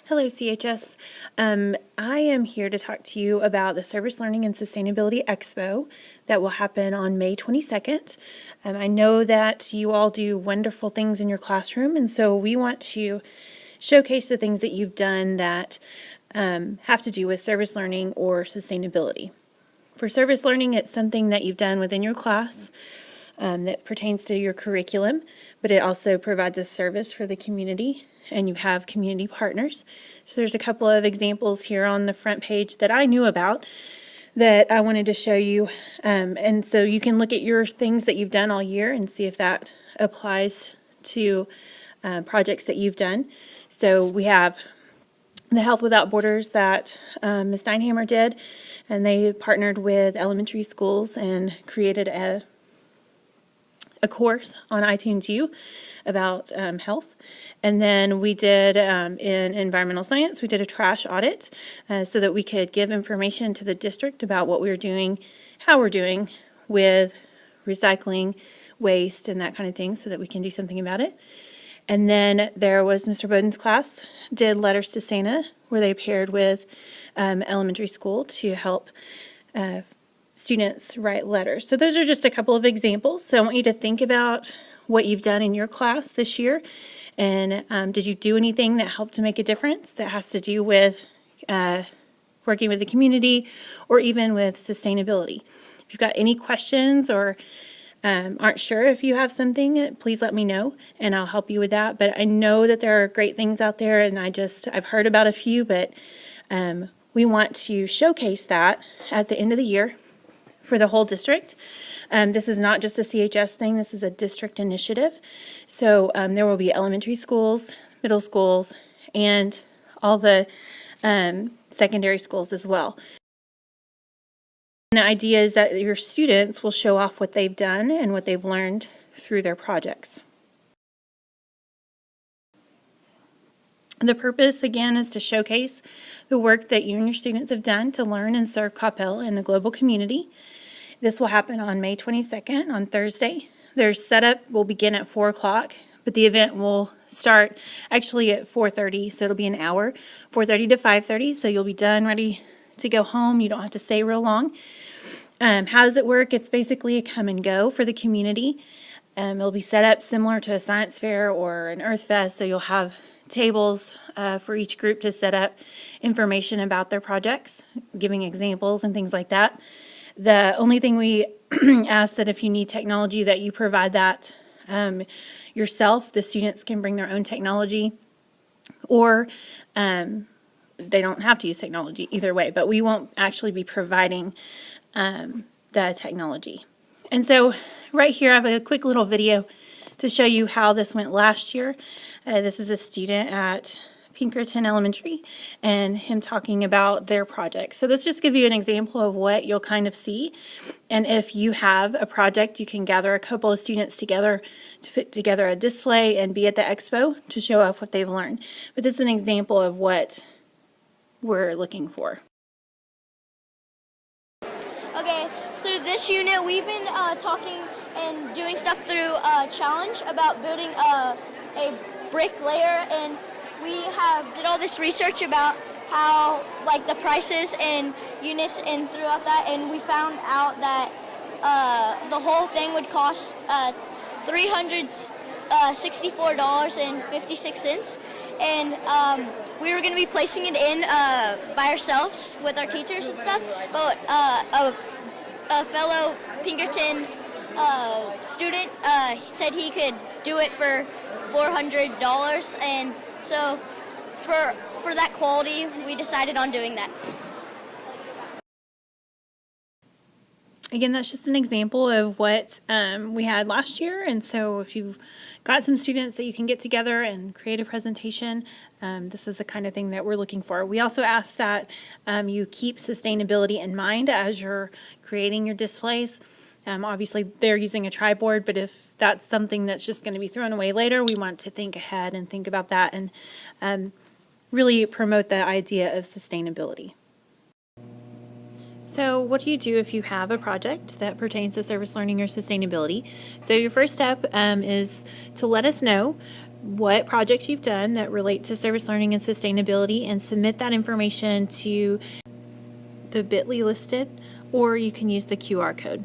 Hello, CHS. I am here to talk to you about the Service Learning and Sustainability Expo that will happen on May 22nd. I know that you all do wonderful things in your classroom, and so we want to showcase the things that you've done that have to do with service learning or sustainability. For service learning, it's something that you've done within your class that pertains to your curriculum, but it also provides a service for the community, and you have community partners. So there's a couple of examples here on the front page that I knew about that I wanted to show you, and so you can look at your things that you've done all year and see if that applies to projects that you've done. So we have the Health Without Borders that Ms. Steinhammer did, and they partnered with elementary schools and created a course on iTunes U about health. And then we did in environmental science, we did a trash audit so that we could give information to the district about what we were doing, how we're doing with recycling, waste, and that kind of thing so that we can do something about it. And then there was Mr. Bowden's class did Letters to Santa, where they paired with elementary school to help students write letters. So those are just a couple of examples. So I want you to think about what you've done in your class this year, and did you do anything that helped to make a difference that has to do with working with the community or even with sustainability. If you've got any questions or aren't sure if you have something, please let me know and I'll help you with that. But I know that there are great things out there, and I've heard about a few, but we want to showcase that at the end of the year for the whole district. This is not just a CHS thing, this is a district initiative. So there will be elementary schools, middle schools, and all the secondary schools as well. And the idea is that your students will show off what they've done and what they've learned through their projects. The purpose, again, is to showcase the work that you and your students have done to learn and serve Coppell in the global community. This will happen on May 22nd, on Thursday. Their setup will begin at 4 o'clock, but the event will start actually at 4:30, so it'll be an hour, 4:30 to 5:30, so you'll be done, ready to go home. You don't have to stay real long. How does it work? It's basically a come and go for the community. It'll be set up similar to a science fair or an Earth Fest, so you'll have tables for each group to set up information about their projects, giving examples and things like that. The only thing we ask that if you need technology that you provide that yourself. The students can bring their own technology, or they don't have to use technology either way, but we won't actually be providing the technology. And so right here I have a quick little video to show you how this went last year. This is a student at Pinkerton Elementary and him talking about their project. So this just gives you an example of what you'll kind of see. And if you have a project, you can gather a couple of students together to put together a display and be at the expo to show off what they've learned. But this is an example of what we're looking for. Okay, so this unit we've been talking and doing stuff through a challenge about building a brick layer, and we did all this research about how like the prices and units and throughout that, and we found out that the whole thing would cost $364.56, and we were going to be placing it in by ourselves with our teachers and stuff, but a fellow Pinkerton student said he could do it for $400, and so for that quality, we decided on doing that. Again, that's just an example of what we had last year, and so if you've got some students that you can get together and create a presentation, this is the kind of thing that we're looking for. We also ask that you keep sustainability in mind as you're creating your displays. Obviously, they're using a triboard, but if that's something that's just going to be thrown away later, we want to think ahead and think about that and really promote the idea of sustainability. So what do you do if you have a project that pertains to service learning or sustainability? So your first step is to let us know what projects you've done that relate to service learning and sustainability and submit that information to the bit.ly listed, or you can use the QR code.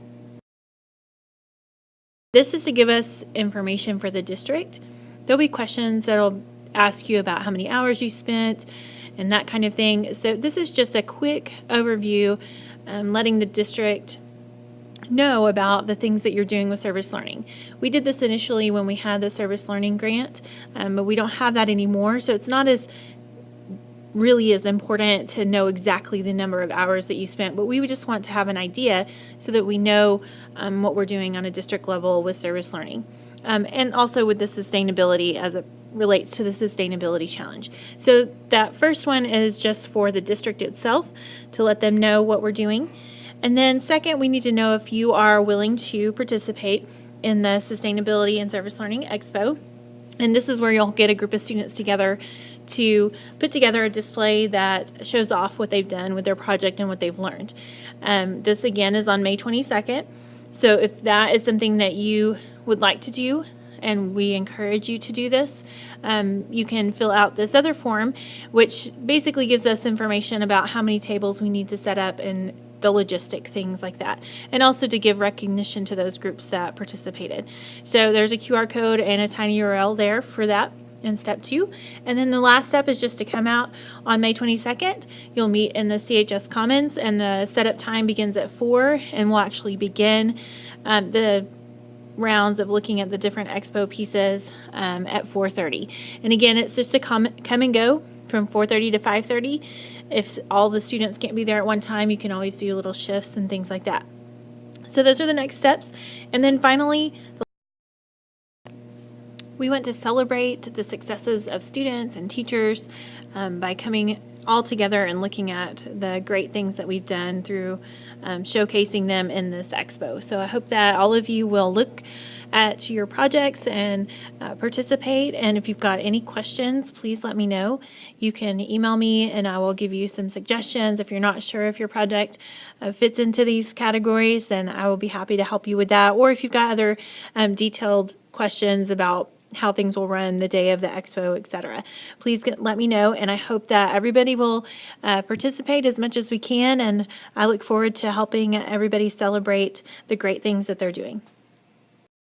This is to give us information for the district. There'll be questions that'll ask you about how many hours you spent and that kind of thing. So this is just a quick overview, letting the district know about the things that you're doing with service learning. We did this initially when we had the service learning grant, but we don't have that anymore. So it's not as really is important to know exactly the number of hours that you spent, but we would just want to have an idea so that we know what we're doing on a district level with service learning. And also with the sustainability as it relates to the sustainability challenge. So that first one is just for the district itself to let them know what we're doing. And then second, we need to know if you are willing to participate in the Sustainability and Service Learning Expo. And this is where you'll get a group of students together to put together a display that shows off what they've done with their project and what they've learned. This again is on May 22nd. So if that is something that you would like to do, and we encourage you to do this, you can fill out this other form, which basically gives us information about how many tables we need to set up and the logistic things like that, and also to give recognition to those groups that participated. So there's a QR code and a tiny URL there for that in step 2. And then the last step is just to come out on May 22nd. You'll meet in the CHS Commons, and the setup time begins at 4, and we'll actually begin the rounds of looking at the different expo pieces at 4:30. And again, it's just a come and go from 4:30 to 5:30. If all the students can't be there at one time, you can always do little shifts and things like that. So those are the next steps. And then finally, we want to celebrate the successes of students and teachers by coming all together and looking at the great things that we've done through showcasing them in this expo. So I hope that all of you will look at your projects and participate. And if you've got any questions, please let me know. You can email me and I will give you some suggestions. If you're not sure if your project fits into these categories, then I will be happy to help you with that. Or if you've got other detailed questions about how things will run the day of the expo, etc. Please let me know, and I hope that everybody will participate as much as we can, and I look forward to helping everybody celebrate the great things that they're doing.